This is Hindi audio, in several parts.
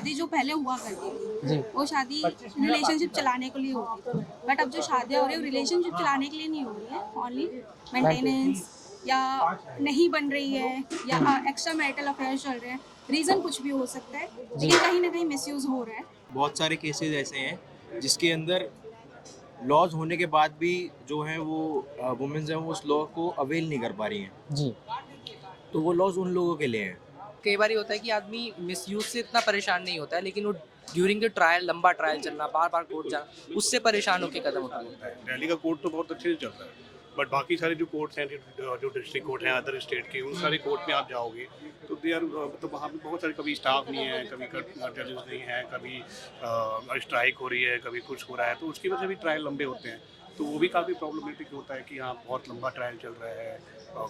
शादी जो पहले हुआ करती थी जी। वो शादी रिलेशनशिप चलाने के लिए होती थी, बट अब जो शादियाँ हो रही है रिलेशनशिप चलाने के लिए नहीं हो रही है, ओनली मेंटेनेंस या नहीं बन रही है या एक्स्ट्रा मैरिटल अफेयर्स चल रहे हैं। रीज़न कुछ भी हो सकता है, जी। लेकिन कहीं ना कहीं मिसयूज़ हो रहा है। बहुत सारे केसेस ऐसे हैं जिसके अंदर लॉज होने के बाद भी जो है वो वुमेन्स हैं वो उस लॉ को अवेल नहीं कर पा रही हैं, जी। तो वो लॉज उन लोगों के लिए हैं। कई बार होता है कि आदमी मिसयूज से इतना परेशान नहीं होता है, लेकिन वो ड्यूरिंग द ट्रायल, लंबा ट्रायल चलना, बार बार कोर्ट जाना, उससे परेशान होकर कदम उठाना। दिल्ली का कोर्ट तो बहुत अच्छे से चल रहा है, बट बाकी सारे जो कोर्ट्स हैं, जो डिस्ट्रिक्ट कोर्ट हैं अदर स्टेट के, उन सारे कोर्ट में आप जाओगे तो दे आर मतलब वहाँ पे बहुत सारे, कभी स्टाफ नहीं है, कभी जजेस नहीं है, कभी स्ट्राइक हो रही है, कभी कुछ हो रहा है, तो उसकी वजह से भी ट्रायल लंबे होते हैं। तो वो भी काफ़ी प्रॉब्लमेटिक होता है कि हाँ बहुत लंबा ट्रायल चल रहा है,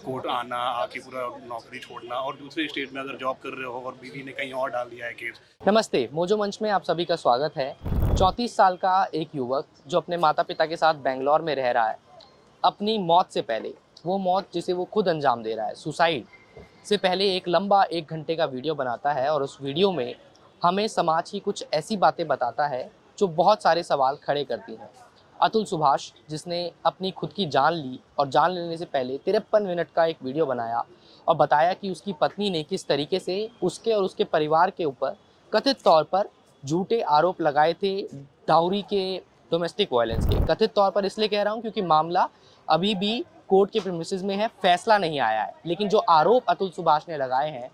कोर्ट आना, आके पूरा नौकरी छोड़ना, और दूसरे स्टेट में अगर जॉब कर रहे हो और बीवी ने कहीं और डाल दिया है केस। नमस्ते, मोजो मंच में आप सभी का स्वागत है। 34 साल का एक युवक जो अपने माता पिता के साथ बेंगलोर में रह रहा है, अपनी मौत से पहले, वो मौत जिसे वो खुद अंजाम दे रहा है, सुसाइड से पहले एक लंबा 1 घंटे का वीडियो बनाता है और उस वीडियो में हमें समाज की कुछ ऐसी बातें बताता है जो बहुत सारे सवाल खड़े करती हैं। अतुल सुभाष, जिसने अपनी खुद की जान ली और जान लेने से पहले 53 मिनट का एक वीडियो बनाया और बताया कि उसकी पत्नी ने किस तरीके से उसके और उसके परिवार के ऊपर कथित तौर पर झूठे आरोप लगाए थे डाउरी के, डोमेस्टिक वायलेंस के। कथित तौर पर इसलिए कह रहा हूँ क्योंकि मामला अभी भी कोर्ट के प्रीमिसेस में है, फैसला नहीं आया है, लेकिन जो आरोप अतुल सुभाष ने लगाए हैं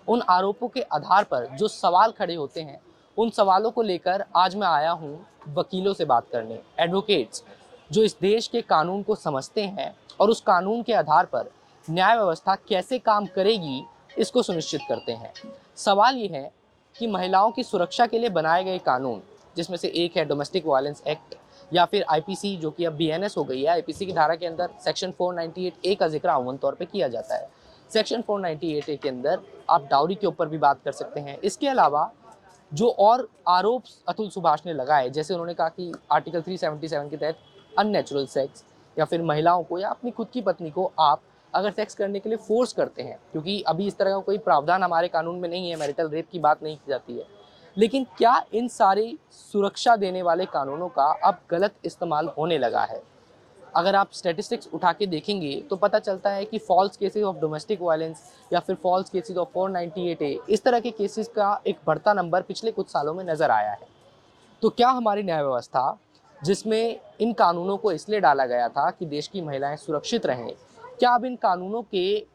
उन आरोपों के आधार पर जो सवाल खड़े होते हैं, उन सवालों को लेकर आज मैं आया हूँ वकीलों से बात करने, एडवोकेट्स जो इस देश के कानून को समझते हैं और उस कानून के आधार पर न्याय व्यवस्था कैसे काम करेगी इसको सुनिश्चित करते हैं। सवाल ये है कि महिलाओं की सुरक्षा के लिए बनाए गए कानून, जिसमें से एक है डोमेस्टिक वायलेंस एक्ट या फिर आईपीसी, जो कि अब बीएनएस हो गई है। आईपीसी की धारा के अंदर सेक्शन 498A का जिक्र अमूमन तौर पे किया जाता है। सेक्शन 498A के अंदर आप डाउरी के ऊपर भी बात कर सकते हैं। इसके अलावा जो और आरोप अतुल सुभाष ने लगाए, जैसे उन्होंने कहा कि आर्टिकल 377 के तहत अननेचुरल सेक्स, या फिर महिलाओं को या अपनी खुद की पत्नी को आप अगर सेक्स करने के लिए फोर्स करते हैं, क्योंकि अभी इस तरह का कोई प्रावधान हमारे कानून में नहीं है, मैरिटल रेप की बात नहीं की जाती है, लेकिन क्या इन सारे सुरक्षा देने वाले कानूनों का अब गलत इस्तेमाल होने लगा है? अगर आप स्टैटिस्टिक्स उठा के देखेंगे तो पता चलता है कि false cases of domestic violence या फिर फॉल्स केसेस ऑफ 498A, इस तरह के केसेस का एक बढ़ता नंबर पिछले कुछ सालों में नज़र आया है। तो क्या हमारी न्याय व्यवस्था, जिसमें इन कानूनों को इसलिए डाला गया था कि देश की महिलाएं सुरक्षित रहें, क्या अब इन कानूनों के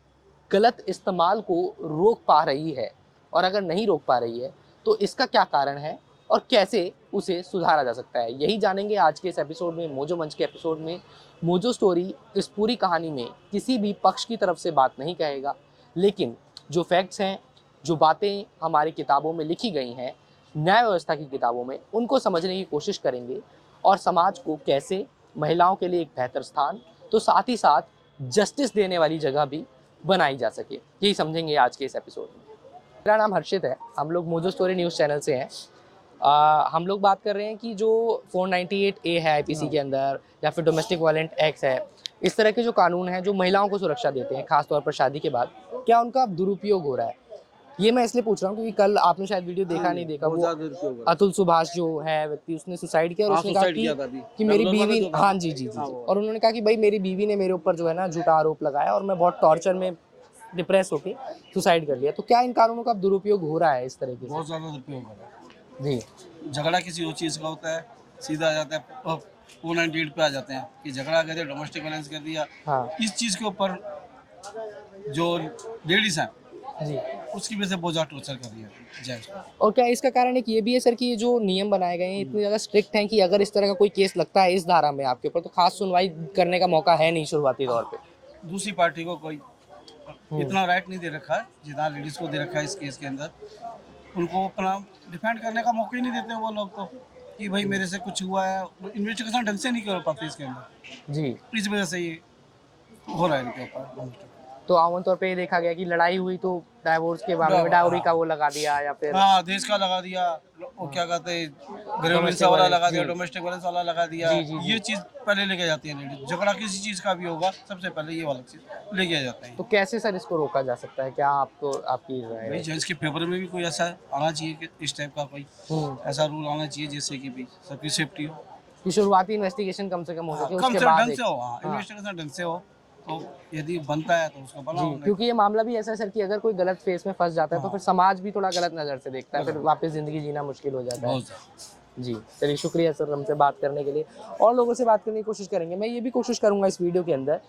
गलत इस्तेमाल को रोक पा रही है? और अगर नहीं रोक पा रही है तो इसका क्या कारण है और कैसे उसे सुधारा जा सकता है? यही जानेंगे आज के इस एपिसोड में, मोजो मंच के एपिसोड में। मोजो स्टोरी इस पूरी कहानी में किसी भी पक्ष की तरफ से बात नहीं कहेगा, लेकिन जो फैक्ट्स हैं, जो बातें हमारी किताबों में लिखी गई हैं, न्याय व्यवस्था की किताबों में, उनको समझने की कोशिश करेंगे और समाज को कैसे महिलाओं के लिए एक बेहतर स्थान, तो साथ ही साथ जस्टिस देने वाली जगह भी बनाई जा सके, यही समझेंगे आज के इस एपिसोड में। मेरा नाम हर्षित है, हम लोग मोजो स्टोरी न्यूज़ चैनल से हैं। हम लोग बात कर रहे हैं कि जो 498A है आईपीसी के अंदर, या फिर डोमेस्टिक वायलेंट एक्ट है, इस तरह के जो कानून हैं जो महिलाओं को सुरक्षा देते हैं, खासतौर पर शादी के बाद, क्या उनका दुरुपयोग हो रहा है? ये मैं इसलिए पूछ रहा हूँ क्योंकि कल आपने शायद वीडियो देखा नहीं देखा, वो अतुल सुभाष जो है व्यक्ति, उसने सुसाइड किया और उसने कहा कि मेरी बीवी, हाँ जी, और उन्होंने कहा कि भाई मेरी बीवी ने मेरे ऊपर जो है ना झूठा आरोप लगाया और मैं बहुत टॉर्चर में डिप्रेस होके सुसाइड कर लिया। तो क्या इन कानूनों का दुरुपयोग हो रहा है इस तरीके से? बहुत ज़्यादा दुरुपयोग हो रहा है जी। झगड़ा किसी और चीज़ का होता है, सीधा आ जाता है 498 पे आ जाते हैं कि झगड़ा कर दिया, डोमेस्टिक वायलेंस कर दिया। हाँ इस चीज़ के ऊपर जो लेडीज़ हैं जी। उसकी वजह से बहुत ज़्यादा टॉर्चर कर रही है जेंट्स को। और क्या इसका कारण एक ये भी है सर कि ये जो नियम बनाए गए हैं इतने ज़्यादा स्ट्रिक्ट हैं कि अगर इस तरह का कोई केस लगता है इस धारा में आपके ऊपर, तो खास सुनवाई करने का मौका है नहीं शुरुआती तौर पे? दूसरी पार्टी को कोई इतना राइट नहीं दे रखा है जितना लेडीज़ को दे रखा है इस केस के अंदर। उनको अपना डिफेंड करने का मौका ही नहीं देते वो लोग, तो कि भाई मेरे से कुछ हुआ है, इन्वेस्टिगेशन ढंग से नहीं कर पाते इसके अंदर, जी। इस वजह से ये हो रहा है इनके ऊपर। तो आमतौर तौर पे ये देखा गया कि लड़ाई हुई तो डाइवोर्स के मामले में डाउरी का वो लगा दिया, या फिर हाँ देश का लगा दिया, वो क्या कहते हैं ग्रेवियंस वाला लगा दिया, जी। डोमेस्टिक वायलेंस वाला लगा दिया। जी, जी, जी। ये चीज़ पहले लेके जाती है लेडीज। झगड़ा किसी चीज़ का भी होगा सबसे पहले ये वाला चीज़ लेके आ जाते हैं। तो कैसे सर इसको रोका जा सकता है, क्या आपको आपकी राय भाई है? जेंट्स के फेवर में भी कोई ऐसा आना चाहिए कि इस टाइप का कोई ऐसा रूल आना चाहिए जिससे कि भी सबकी सेफ्टी हो। कि शुरुआती इन्वेस्टिगेशन कम से कम हो सके, कम उसके से बाद ढंग एक- से हो, हाँ, हाँ। इन्वेस्टिगेशन ढंग से हो तो यदि बनता है तो उसको जी, बनाओ। क्योंकि ये मामला भी ऐसा है सर कि अगर कोई गलत फेस में फंस जाता है तो हाँ। फिर समाज भी थोड़ा गलत नज़र से देखता है, फिर वापस ज़िंदगी जीना मुश्किल हो जाता है। बहुत ज़्यादा। जी, चलिए शुक्रिया सर हमसे बात करने के लिए, और लोगों से बात करने की कोशिश करेंगे। मैं ये भी कोशिश करूँगा इस वीडियो के अंदर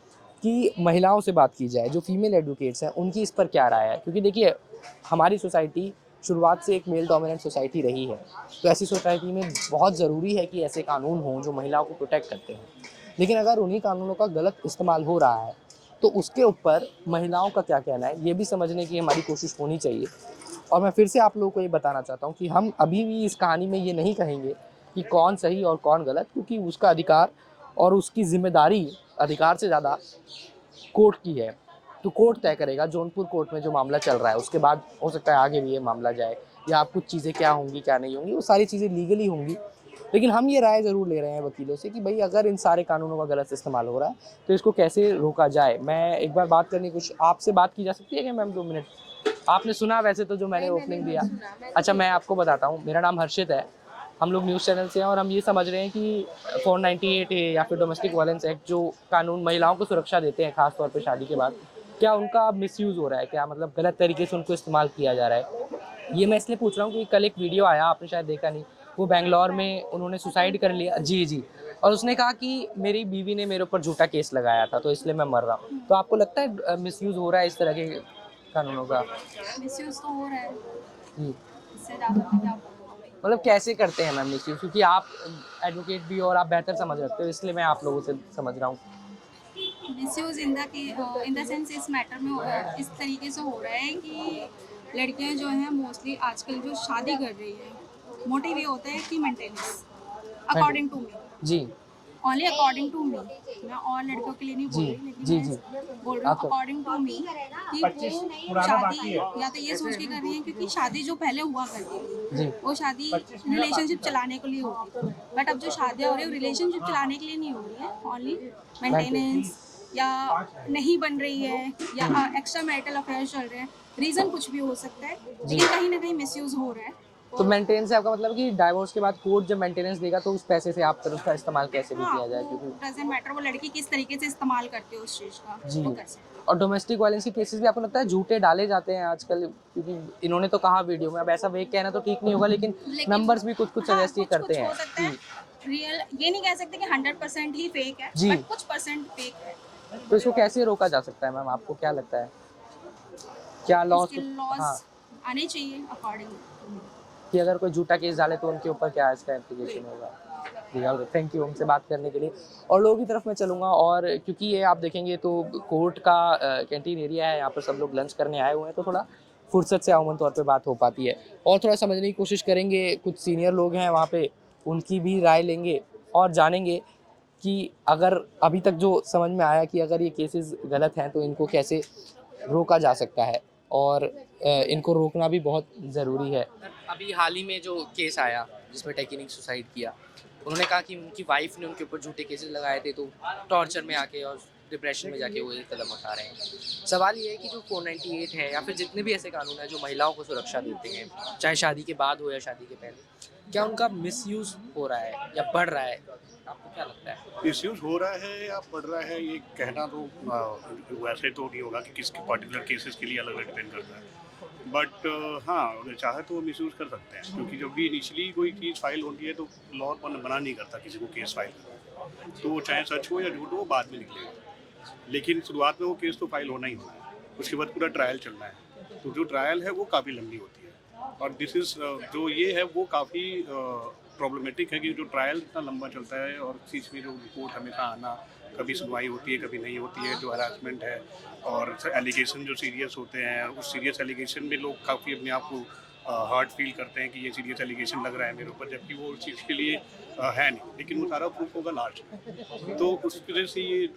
कि महिलाओं से बात की जाए, जो फीमेल एडवोकेट्स हैं उनकी इस पर क्या राय है, क्योंकि देखिए हमारी सोसाइटी शुरुआत से एक मेल डोमिनेंट सोसाइटी रही है, तो ऐसी सोसाइटी में बहुत ज़रूरी है कि ऐसे कानून हों जो महिलाओं को प्रोटेक्ट करते हैं। लेकिन अगर उन्हीं कानूनों का गलत इस्तेमाल हो रहा है तो उसके ऊपर महिलाओं का क्या कहना है, ये भी समझने की हमारी कोशिश होनी चाहिए। और मैं फिर से आप लोगों को ये बताना चाहता हूँ कि हम अभी भी इस कहानी में ये नहीं कहेंगे कि कौन सही और कौन गलत, क्योंकि उसका अधिकार और उसकी जिम्मेदारी अधिकार से ज़्यादा कोर्ट की है। तो कोर्ट तय करेगा, जौनपुर कोर्ट में जो मामला चल रहा है उसके बाद हो सकता है आगे भी ये मामला जाए, या आप कुछ चीज़ें क्या होंगी क्या नहीं होंगी, वो सारी चीज़ें लीगली होंगी। लेकिन हम ये राय ज़रूर ले रहे हैं वकीलों से कि भाई अगर इन सारे कानूनों का गलत इस्तेमाल हो रहा है तो इसको कैसे रोका जाए। मैं एक बार बात करनी, कुछ आपसे बात की जा सकती है क्या मैम? 2 मिनट। आपने सुना वैसे तो जो मैंने ओपनिंग दिया? अच्छा, मैं आपको बताता हूँ, मेरा नाम हर्षित है, हम लोग न्यूज़ चैनल से हैं और हम ये समझ रहे हैं कि 498 ए या फिर डोमेस्टिक वायलेंस एक्ट जो कानून महिलाओं को सुरक्षा देते हैं खास तौर पे शादी के बाद, क्या उनका मिसयूज़ हो रहा है, क्या मतलब गलत तरीके से उनको इस्तेमाल किया जा रहा है? ये मैं इसलिए पूछ रहा हूँ क्योंकि कल एक वीडियो आया, आपने शायद देखा नहीं, वो बेंगलोर में उन्होंने सुसाइड कर लिया। जी जी, और उसने कहा कि मेरी बीवी ने मेरे ऊपर झूठा केस लगाया था तो इसलिए मैं मर रहा हूँ। तो आपको लगता है मिसयूज़ हो रहा है इस तरह के कानूनों का? मिसयूज तो हो रहा है, जी, इससे ज़्यादा मैं क्या बोलूँ भाई। मतलब कैसे करते हैं मैम मिसयूज़? क्योंकि आप एडवोकेट भी हो और आप बेहतर समझ रखते हो, इसलिए मैं आप लोगों से समझ रहा हूँ। मिसयूज इन द सेंस इस मैटर में इस तरीके से हो रहा है कि लड़कियां जो हैं मोस्टली आजकल जो शादी कर रही हैं, मोटिव ये होता है कि मेंटेनेंस, अकॉर्डिंग टू मी, जी ओनली अकॉर्डिंग टू मी, मैं और लड़कियों के लिए नहीं बोल जी, रही, लेकिन जी, मैं जी। बोल रही हूँ आप- अकॉर्डिंग टू मी कि वो शादी या तो ये सोच के कर रही हैं क्योंकि शादी जो पहले हुआ करती थी जी वो शादी रिलेशनशिप चलाने के लिए होती थी, बट अब जो शादियाँ हो रही है रिलेशनशिप चलाने के लिए नहीं हो रही है, ओनली मेंटेनेंस या नहीं बन रही है या एक्स्ट्रा मैरिटल अफेयर चल रहे हैं, रीज़न कुछ भी हो सकता है, लेकिन कहीं ना कहीं मिसयूज़ हो रहा है। तो मेंटेनेंस से आपका मतलब कि डाइवोर्स के बाद कोर्ट जब मेंटेनेंस देगा तो उस पैसे से आप फिर उसका इस्तेमाल कैसे भी किया जाए, क्योंकि डजंट मैटर वो लड़की किस तरीके से इस्तेमाल करती है उस चीज़ का, जी। वो कर सकते हैं। और डोमेस्टिक वायलेंस के केसेस भी आपको लगता है झूठे डाले जाते हैं आजकल? क्योंकि इन्होंने तो कहा वीडियो में, अब ऐसा वेग कहना तो ठीक नहीं होगा, लेकिन नंबर्स भी कुछ कुछ हाँ, सजेस्ट कुछ-कुछ करते हैं। हो सकता है, रियल ये नहीं कह सकते कि 100% ही फेक है, जी। बट कुछ परसेंट फेक है। तो इसको कैसे रोका जा सकता है मैम, आपको क्या लगता है? क्या लॉस? इसके लॉज हाँ, आने चाहिए अकॉर्डिंग। कि अगर कोई झूठा केस डाले तो उनके ऊपर क्या इसका एप्लीकेशन होगा? जी, और थैंक यू हमसे बात करने के लिए। और लोगों की तरफ मैं चलूँगा, और क्योंकि ये आप देखेंगे तो कोर्ट का कैंटीन एरिया है, यहाँ पर सब लोग लंच करने आए हुए हैं, तो थोड़ा फुर्सत से अमूमन तौर पे बात हो पाती है। और थोड़ा समझने की कोशिश करेंगे, कुछ सीनियर लोग हैं वहाँ पे, उनकी भी राय लेंगे और जानेंगे कि अगर अभी तक जो समझ में आया कि अगर ये केसेस गलत हैं तो इनको कैसे रोका जा सकता है, और इनको रोकना भी बहुत ज़रूरी है। अभी हाल ही में जो केस आया जिसमें टेकी ने सुसाइड किया, उन्होंने कहा कि उनकी वाइफ ने उनके ऊपर झूठे केसेस लगाए थे, तो टॉर्चर में आके और डिप्रेशन में जाके वो ये कदम उठा रहे हैं। सवाल ये है कि जो 498 है या फिर जितने भी ऐसे कानून हैं जो महिलाओं को सुरक्षा देते हैं, चाहे शादी के बाद हो या शादी के पहले, क्या उनका मिसयूज़ हो रहा है या बढ़ रहा है? आपको क्या लगता है? मिसयूज हो रहा है या बढ़ रहा है, ये कहना तो वैसे तो नहीं होगा कि किसके पर्टिकुलर केसेस के लिए अलग अलग डिपेंड करता है। बट हाँ, अगर चाहे तो वो मिसयूज कर सकते हैं, क्योंकि जब भी इनिशियली कोई चीज़ फाइल होती है तो लॉ मना नहीं करता किसी को केस फाइल करना, तो वो चाहे सच हो या झूठ हो वो बाद में निकलेगा। लेकिन शुरुआत में वो केस तो फाइल होना ही होना है, उसके बाद पूरा ट्रायल चलना है। तो जो ट्रायल है वो काफ़ी लंबी होती है, और दिस इज़ जो ये है वो काफ़ी प्रॉब्लमेटिक है कि जो ट्रायल इतना लंबा चलता है और चीज़ में जो रिपोर्ट हमेशा आना, कभी सुनवाई होती है कभी नहीं होती है, जो हरासमेंट है और एलिगेशन जो सीरियस होते हैं, उस सीरियस एलिगेशन में लोग काफ़ी अपने आप को हार्ड फील करते हैं कि ये सीरियस एलिगेशन लग रहा है मेरे ऊपर, जबकि वो उस चीज़ के लिए है नहीं, लेकिन वो सारा प्रूफ होगा लास्ट में। तो उस वजह से ये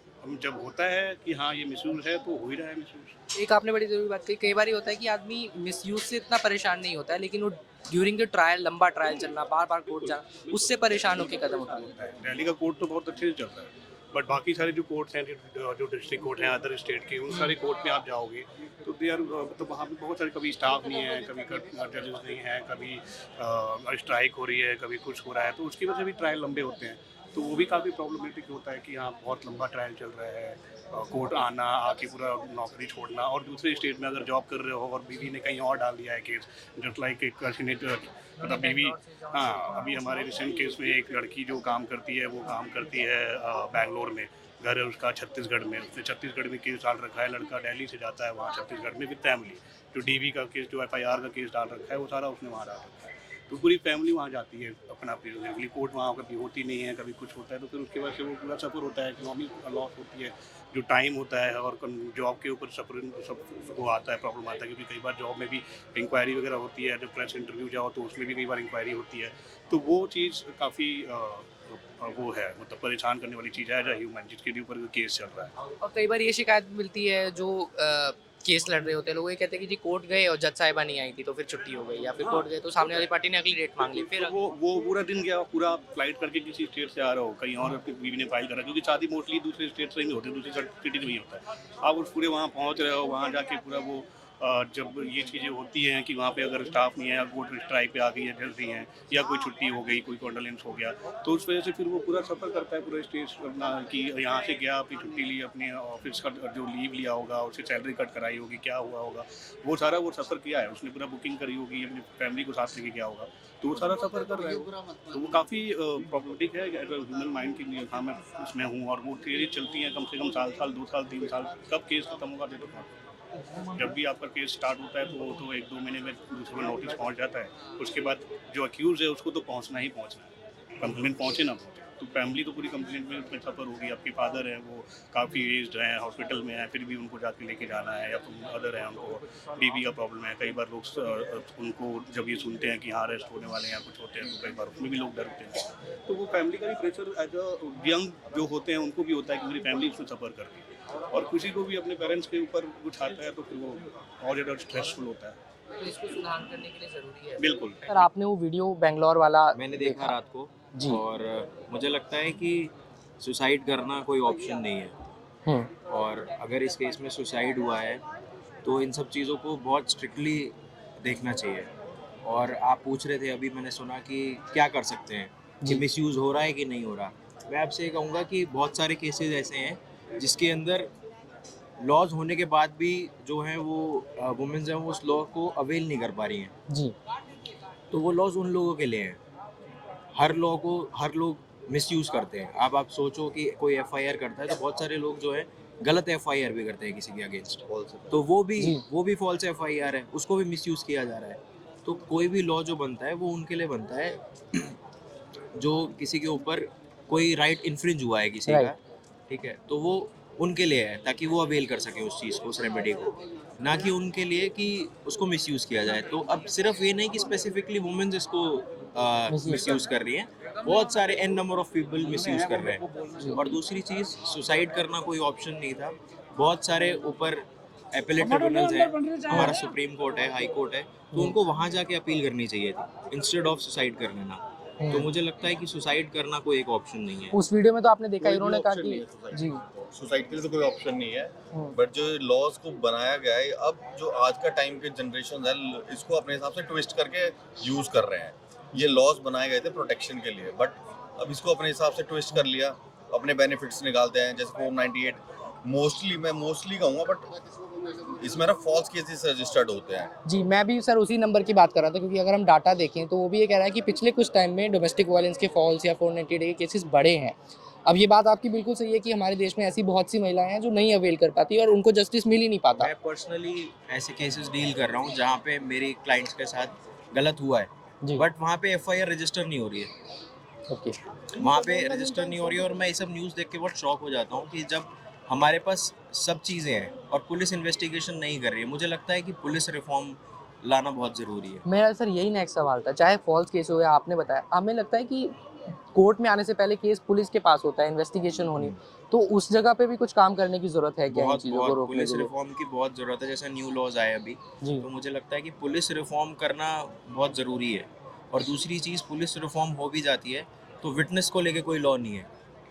जब होता है कि हाँ ये मिसयूज़ है, तो हो ही रहा है मिसयूज़। एक आपने बड़ी ज़रूरी बात कही, कई बार ये होता है कि आदमी मिसयूज से इतना परेशान नहीं होता है, लेकिन वो ड्यूरिंग द ट्रायल लंबा ट्रायल चलना, बार बार कोर्ट जाना, उससे परेशान होकर कदम उठाना। है। दिल्ली का कोर्ट तो बहुत अच्छे से चल रहा है, बट बाकी सारे जो कोर्ट्स हैं, जो डिस्ट्रिक्ट कोर्ट हैं अदर स्टेट के, उन सारे कोर्ट में आप जाओगे तो दे आर मतलब वहाँ पे बहुत सारे कभी स्टाफ नहीं है, कभी जजेस नहीं है, कभी स्ट्राइक हो रही है, कभी कुछ हो रहा है, तो उसकी वजह से भी ट्रायल लंबे होते हैं। तो वो भी काफ़ी प्रॉब्लमेटिक होता है कि हाँ बहुत लंबा ट्रायल चल रहा है, कोर्ट आना, आके पूरा नौकरी छोड़ना, और दूसरे स्टेट में अगर जॉब कर रहे हो और बीवी ने कहीं और डाल दिया है केस, जस्ट लाइक एक मतलब बीवी, हाँ अभी हमारे रिसेंट केस में एक लड़की जो काम करती है वो काम करती है बैंगलोर में, घर है उसका छत्तीसगढ़ में, उसने छत्तीसगढ़ में केस डाल रखा है, लड़का दिल्ली से जाता है वहाँ छत्तीसगढ़ में विद फैमिली, जो डीवी का केस, जो FIR का केस डाल रखा है वो सारा उसने वहाँ डाल रखा है, तो पूरी फैमिली वहाँ जाती है अपना रीजनेबली, कोर्ट वहाँ कभी होती नहीं है, कभी कुछ होता है, तो फिर उसके बाद से वो पूरा सफ़र होता है, इकोनॉमी लॉस होती है, जो टाइम होता है, और जॉब के ऊपर सफर सब वो आता है, प्रॉब्लम आता है, क्योंकि कई बार जॉब में भी इंक्वायरी वगैरह होती है, जब प्रेस इंटरव्यू जाओ तो उसमें भी कई बार इंक्वायरी होती है, तो वो चीज़ काफ़ी वो है, मतलब परेशान करने वाली चीज़ है एज अ ह्यूमन, जिसके ऊपर केस चल रहा है। और कई बार ये शिकायत मिलती है, जो केस लड़ रहे होते हैं लोग ये कहते हैं कि जी कोर्ट गए और जज साहिबा नहीं आई थी तो फिर छुट्टी हो गई, या फिर कोर्ट गए तो सामने वाली पार्टी ने अगली डेट मांग ली, फिर तो वो पूरा दिन गया, पूरा फ्लाइट करके किसी स्टेट से आ रहा हो, कहीं और अपनी बीवी ने फाइल करा, क्योंकि शादी मोस्टली दूसरे स्टेट से ही होती है, दूसरी सिटी में ही होता है, आप उस पूरे वहाँ पहुँच रहे हो, वहाँ जाके पूरा वो जब ये चीज़ें होती हैं कि वहाँ पे अगर स्टाफ नहीं है, या कोर्ट स्ट्राइक पे आ गई है, जज नहीं है, या कोई छुट्टी हो गई, कोई कॉन्डोलेंस हो गया, तो उस वजह से फिर वो पूरा सफ़र करता है पूरा स्टेज अपना, कि यहाँ से गया, अपनी छुट्टी ली, अपने ऑफिस का जो लीव लिया होगा, उससे सैलरी कट कराई होगी, क्या हुआ होगा, वो सारा वो सफ़र किया है उसने, पूरा बुकिंग करी होगी, अपनी फैमिली को साथ लेके गया होगा, तो वो सारा सफ़र कर रहा है, तो वो काफ़ी प्रॉब्लमेटिक है एज अ ह्यूमन माइंड के लिए। हाँ मैं उसमें हूँ, और वो थियरी चलती हैं कम से कम साल 2 साल 3 साल, कब केस खत्म होगा दे दो, जब भी आपका केस स्टार्ट होता है तो 1-2 महीने में दूसरे को नोटिस पहुंच जाता है, उसके बाद जो अक्यूज़ है उसको तो पहुंचना ही पहुंचना है, कंप्लेंट पहुंचे ना पहुंचे, तो फैमिली तो पूरी कंप्लेंट में उसमें सफ़र होगी। आपके फादर हैं वो काफ़ी एज्ड हैं, हॉस्पिटल में हैं, फिर भी उनको जाके लेके जाना है, या फिर अदर हैं उनको बीवी का प्रॉब्लम है, कई बार लोग उनको जब ये सुनते हैं कि हाँ अरेस्ट होने वाले हैं, कुछ होते हैं, तो कई बार उसमें भी लोग डरते हैं, तो वो फैमिली का भी प्रेशर एज अ यंग जो होते हैं उनको भी होता है कि मेरी फैमिली उसमें सफ़र कर रही है, और किसी को भी अपने पेरेंट्स के ऊपर कुछ आता है तो फिर वो और ज़्यादा स्ट्रेसफुल होता है। तो इसको सुधार करने के लिए ज़रूरी है। बिल्कुल। सर आपने वो वीडियो बेंगलोर वाला मैंने देखा रात को जी। और मुझे लगता है कि सुसाइड करना कोई ऑप्शन नहीं है, और अगर इस केस में सुसाइड हुआ है तो इन सब चीज़ों को बहुत स्ट्रिक्टली देखना चाहिए। और आप पूछ रहे थे अभी, मैंने सुना कि क्या कर सकते हैं, कि मिसयूज़ हो रहा है कि नहीं हो रहा। मैं आपसे ये कहूँगा कि बहुत सारे केसेस ऐसे हैं जिसके अंदर लॉज होने के बाद भी जो हैं वो वुमेन्स हैं वो उस लॉ को अवेल नहीं कर पा रही हैं, जी तो वो लॉज उन लोगों के लिए हैं। हर लोग मिसयूज़ करते हैं। अब आप सोचो कि कोई FIR करता है तो बहुत सारे लोग जो है गलत FIR भी करते हैं किसी के अगेंस्ट, तो वो भी फॉल्स FIR है, उसको भी मिसयूज़ किया जा रहा है। तो कोई भी लॉ जो बनता है वो उनके लिए बनता है जो किसी के ऊपर कोई राइट इन्फ्रिंज हुआ है किसी का, ठीक है, तो वो उनके लिए है ताकि वो अवेल कर सके उस चीज़ को, उस रेमेडी को, ना कि उनके लिए कि उसको मिसयूज़ किया जाए। तो अब सिर्फ ये नहीं कि स्पेसिफिकली वुमेन्स इसको मिसयूज़ कर रही हैं, बहुत सारे n number of people misuse कर रहे हैं। और दूसरी चीज़, सुसाइड करना कोई ऑप्शन नहीं था। बहुत सारे ऊपर एपेलेट ट्रिब्यूनल्स हैं, हमारा सुप्रीम कोर्ट है, हाई कोर्ट है, तो उनको वहाँ जाके अपील करनी चाहिए थी इंस्टेड ऑफ सुसाइड कर लेना। तो मुझे लगता है कि सुसाइड करना कोई एक ऑप्शन नहीं है। उस वीडियो में तो आपने देखा उन्होंने कहा कि जी सुसाइड के लिए तो कोई ऑप्शन नहीं है, बट जो लॉज को बनाया गया है, अब जो आज का टाइम के जनरेशन है इसको अपने हिसाब से ट्विस्ट करके यूज कर रहे हैं। ये लॉज बनाए गए थे प्रोटेक्शन के लिए, बट अब इसको अपने हिसाब से ट्विस्ट कर लिया, अपने बेनिफिट्स निकालते हैं। जैसे फॉर्म 98 मैं मोस्टली कहूँगा, बट इसमें ना फॉल्स केसेस रजिस्टर्ड होते हैं। जी, मैं भी सर उसी नंबर की बात कर रहा था, क्योंकि अगर हम डाटा देखें तो वो भी ये कह रहा है कि पिछले कुछ टाइम में डोमेस्टिक वायलेंस के फॉल्स या 490 डे के केसेस बढ़े हैं। अब ये बात आपकी बिल्कुल सही है कि हमारे देश में ऐसी बहुत सी महिलाएं हैं जो नहीं अवेल कर पाती और उनको जस्टिस मिल ही नहीं पाता। मैं पर्सनली ऐसे केसेस डील कर रहा हूँ जहाँ पे मेरी क्लाइंट्स के साथ गलत हुआ है, बट वहाँ पे FIR रजिस्टर नहीं हो रही है। ओके, वहाँ पे रजिस्टर नहीं हो रही है, और मैं ये सब न्यूज़ देख के बहुत शॉक हो जाता हूँ कि जब हमारे पास सब चीज़ें हैं और पुलिस इन्वेस्टिगेशन नहीं कर रही है। मुझे लगता है कि पुलिस रिफॉर्म लाना बहुत ज़रूरी है। मेरा सर यही नेक्स्ट सवाल था, चाहे फॉल्स केस हो या आपने बताया, हमें लगता है कि कोर्ट में आने से पहले केस पुलिस के पास होता है, इन्वेस्टिगेशन होनी, तो उस जगह पे भी कुछ काम करने की जरूरत है क्या इन बहुत चीज़ों को बहुत रोकने पुलिस के लिए? रिफॉर्म की बहुत ज़रूरत है। जैसे न्यू लॉज आए अभी, जी तो मुझे लगता है कि पुलिस रिफॉर्म करना बहुत ज़रूरी है। और दूसरी चीज़, पुलिस रिफॉर्म हो भी जाती है तो विटनेस को लेके कोई लॉ नहीं है।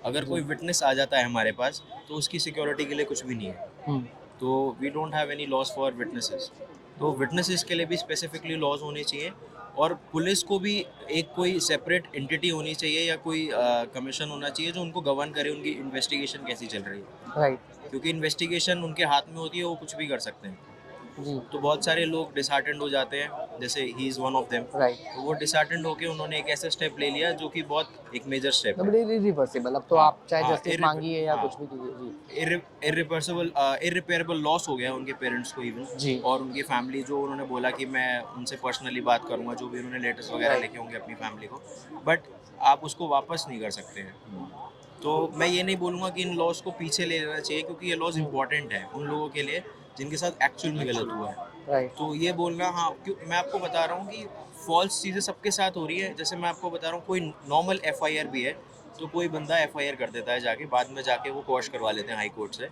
अगर कोई विटनेस आ जाता है हमारे पास तो उसकी सिक्योरिटी के लिए कुछ भी नहीं है। हम्म, तो we don't have any laws for witnesses. तो विटनेसेस के लिए भी स्पेसिफिकली लॉज होने चाहिए। और पुलिस को भी एक कोई सेपरेट एंटिटी होनी चाहिए या कोई कमीशन होना चाहिए जो उनको गवर्न करे उनकी इन्वेस्टिगेशन कैसी चल रही है। राइट क्योंकि इन्वेस्टिगेशन उनके हाथ में होती है, वो कुछ भी कर सकते हैं। जी तो बहुत सारे लोग डिसहार्टेंड हो जाते हैं, जैसे he is one of them. Right. तो वो डिसहार्टेंड होके उन्होंने एक ऐसा स्टेप ले लिया जो कि बहुत एक मेजर स्टेप है। मतलब इरिवर्सिबल, अब तो हाँ, आप चाहे हाँ, जस्टिस मांगिए या हाँ। कुछ भी कीजिए। जी इरिपेरेबल लॉस हो गया उनके पेरेंट्स को इवन, जी और उनकी फैमिली, जो उन्होंने बोला कि मैं उनसे पर्सनली बात करूंगा, जो भी उन्होंने लेटर्स वगैरह Right. लिखे होंगे अपनी फैमिली को, बट आप उसको वापस नहीं कर सकते हैं। तो मैं ये नहीं बोलूँगा कि इन लॉज को पीछे ले लेना चाहिए, क्योंकि ये लॉज इंपॉर्टेंट है उन लोगों के लिए जिनके साथ एक्चुअल में गलत हुआ है। राइट तो ये बोलना, हाँ, क्यों मैं आपको बता रहा हूँ कि फॉल्स चीज़ें सबके साथ हो रही है। जैसे मैं आपको बता रहा हूँ, कोई नॉर्मल एफआईआर भी है तो कोई बंदा एफआईआर कर देता है जाके, बाद में जाके वो क्वॉश करवा लेते हैं हाई कोर्ट से,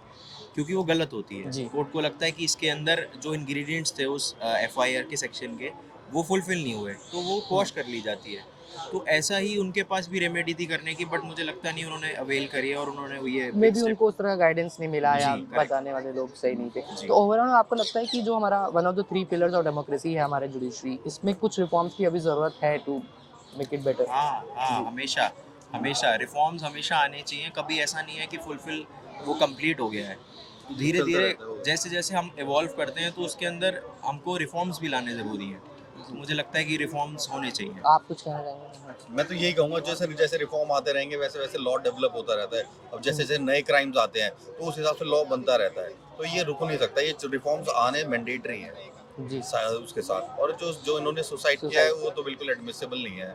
क्योंकि वो गलत होती जी। है। कोर्ट को लगता है कि इसके अंदर जो इंग्रेडिएंट्स थे उस एफआईआर के सेक्शन के, वो फुलफिल नहीं हुए, तो वो क्वॉश कर ली जाती है। तो ऐसा ही उनके पास भी रेमेडी थी करने की, बट मुझे लगता नहीं उन्होंने अवेल करी है, और उन्होंने ये मे big भी step- उनको उस तरह का गाइडेंस नहीं मिला या जी, correct. बताने वाले लोग सही नहीं थे। जी। तो ओवरऑल आपको लगता है कि जो हमारा one of the 3 pillars of democracy है हमारे जुडिशरी, इसमें कुछ रिफॉर्म्स की अभी ज़रूरत है टू मेक इट बेटर? हाँ, हमेशा हमेशा रिफॉर्म्स हमेशा आने चाहिए। कभी ऐसा नहीं है कि फुलफिल वो कंप्लीट हो गया है। तो धीरे चलता धीरे रहता है वो। जैसे जैसे हम इवॉल्व करते हैं, तो उसके अंदर हमको रिफॉर्म्स भी लाने ज़रूरी हैं। तो मुझे लगता है कि रिफॉर्म्स होने चाहिए। आप कुछ कहना चाहेंगे? मैं तो यही कहूँगा, जैसे जैसे रिफॉर्म आते रहेंगे वैसे वैसे लॉ डेवलप होता रहता है। अब जैसे जैसे नए क्राइम्स आते हैं तो उस हिसाब से लॉ बनता रहता है, तो ये रुक नहीं सकता। ये रिफॉर्म्स आने मैंडेटरी हैं जी उसके साथ। और जो जो इन्होंने सुसाइड किया है वो तो बिल्कुल एडमिसिबल नहीं है।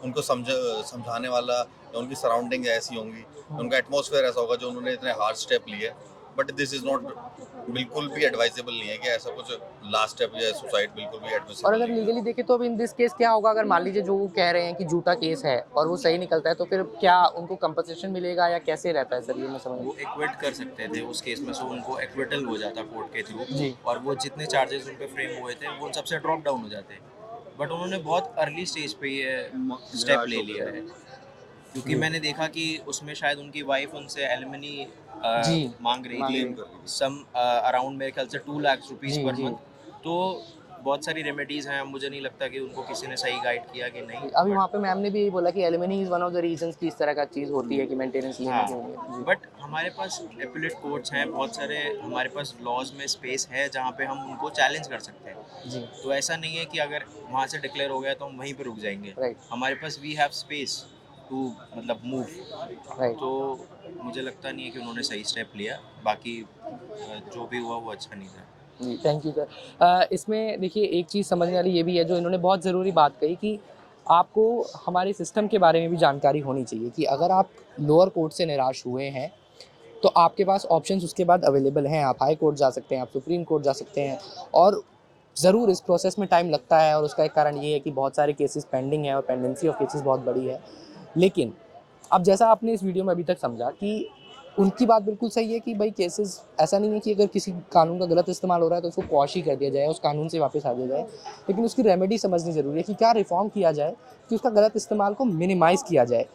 उनको समझाने वाला, या उनकी सराउंडिंग ऐसी होंगी, उनका एटमॉस्फेयर ऐसा होगा जो उन्होंने इतने हार्ड स्टेप लिए। बट दिस इज नॉट, बिल्कुल भी एडवाइजेबल नहीं है कि ऐसा कुछ लास्ट स्टेप या सुसाइड बिल्कुल भी एडमिसिबल और अगर नहीं है। लीगली देखें तो अब इन दिस केस क्या होगा अगर मान लीजिए जो वो कह रहे हैं कि झूठा केस है और वो सही निकलता है, तो फिर क्या उनको कंपनसेशन मिलेगा या कैसे रहता है सर, ये मैं समझ वो एक्विट कर सकते थे उस केस में से, उनको एक्विटल हो जाता कोर्ट के थ्रू, जी। और वो जितने चार्जेस उन पे फ्रेम हुए थे वो उन सबसे ड्रॉप डाउन हो जाते। बट उन्होंने बहुत अर्ली स्टेज पे ये स्टेप ले लिया है, क्योंकि मैंने देखा कि उसमें शायद उनकी वाइफ उनसे एलिमनी जी, मांग रही मांग थी, रही सम अराउंड मेरे ख्याल से 2 लाख रुपीस जी, पर जी। मंथ। तो बहुत सारी रेमेडीज हैं, मुझे नहीं लगता कि उनको किसी ने सही गाइड किया कि नहीं। अभी वहाँ पे मैम ने भी यही बोला कि alimony is one of the reasons कि इस तरह का चीज़ होती है कि मेंटेनेंस लेने के लिए। जी। बट हमारे पास एपिलेट कोर्ट्स हैं बहुत सारे, हमारे पास लॉज में स्पेस है जहाँ पे हम उनको चैलेंज कर सकते हैं। जी तो ऐसा नहीं है कि अगर वहाँ से डिक्लेयर हो गया तो हम वहीं पे रुक जाएंगे। राइट हमारे पास वी हैव स्पेस टू मतलब मूव। राइट। तो मुझे लगता नहीं है कि उन्होंने सही स्टेप लिया। बाकी जो भी हुआ वो अच्छा नहीं था। जी थैंक यू सर। इसमें देखिए एक चीज़ समझने वाली ये भी है जो इन्होंने बहुत ज़रूरी बात कही कि आपको हमारे सिस्टम के बारे में भी जानकारी होनी चाहिए कि अगर आप लोअर कोर्ट से निराश हुए हैं तो आपके पास ऑप्शंस उसके बाद अवेलेबल हैं। आप हाई कोर्ट जा सकते हैं, आप सुप्रीम कोर्ट जा सकते हैं, और ज़रूर इस प्रोसेस में टाइम लगता है और उसका एक कारण ये है कि बहुत सारे केसेस पेंडिंग है और पेंडेंसी ऑफ केसेस बहुत बड़ी है। लेकिन अब जैसा आपने इस वीडियो में अभी तक समझा कि उनकी बात बिल्कुल सही है कि भाई केसेस, ऐसा नहीं है कि अगर किसी कानून का गलत इस्तेमाल हो रहा है तो उसको क्वॉश ही कर दिया जाए, उस कानून से वापस आ दिया जाए, लेकिन उसकी रेमेडी समझनी ज़रूरी है कि क्या रिफॉर्म किया जाए कि उसका गलत इस्तेमाल को मिनिमाइज़ किया जाए,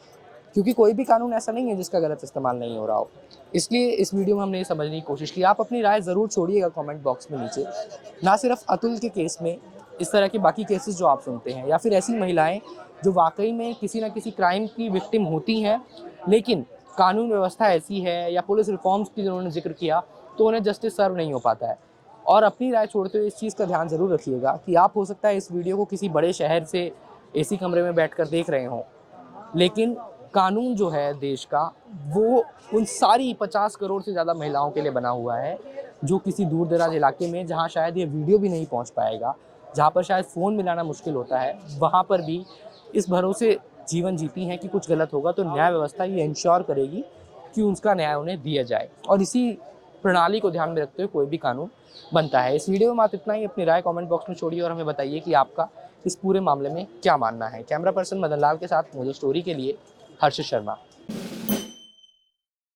क्योंकि कोई भी कानून ऐसा नहीं है जिसका गलत इस्तेमाल नहीं हो रहा हो। इसलिए इस वीडियो में हमने ये समझने की कोशिश की। आप अपनी राय ज़रूर छोड़िएगा कमेंट बॉक्स में नीचे। ना सिर्फ अतुल के केस में, इस तरह के बाकी केसेस जो आप सुनते हैं, या फिर ऐसी महिलाएं जो वाकई में किसी ना किसी क्राइम की विक्टिम होती हैं, लेकिन कानून व्यवस्था ऐसी है या पुलिस रिफॉर्म्स की जिन्होंने जिक्र किया तो उन्हें जस्टिस सर्व नहीं हो पाता है। और अपनी राय छोड़ते हुए इस चीज़ का ध्यान ज़रूर रखिएगा कि आप हो सकता है इस वीडियो को किसी बड़े शहर से एसी कमरे में बैठकर देख रहे हों, लेकिन कानून जो है देश का वो उन सारी 50 करोड़ से ज़्यादा महिलाओं के लिए बना हुआ है जो किसी दूर दराज इलाके में, जहाँ शायद ये वीडियो भी नहीं पहुँच पाएगा, जहाँ पर शायद फ़ोन मिलाना मुश्किल होता है, वहाँ पर भी इस भरोसे जीवन जीती हैं कि कुछ गलत होगा तो न्याय व्यवस्था ये इंश्योर करेगी कि उसका न्याय उन्हें दिया जाए। और इसी प्रणाली को ध्यान में रखते हुए कोई भी कानून बनता है। इस वीडियो में मात्र इतना ही। अपनी राय कमेंट बॉक्स में छोड़िए और हमें बताइए कि आपका इस पूरे मामले में क्या मानना है। कैमरा पर्सन मदन लाल के साथ मुझे स्टोरी के लिए हर्षित शर्मा।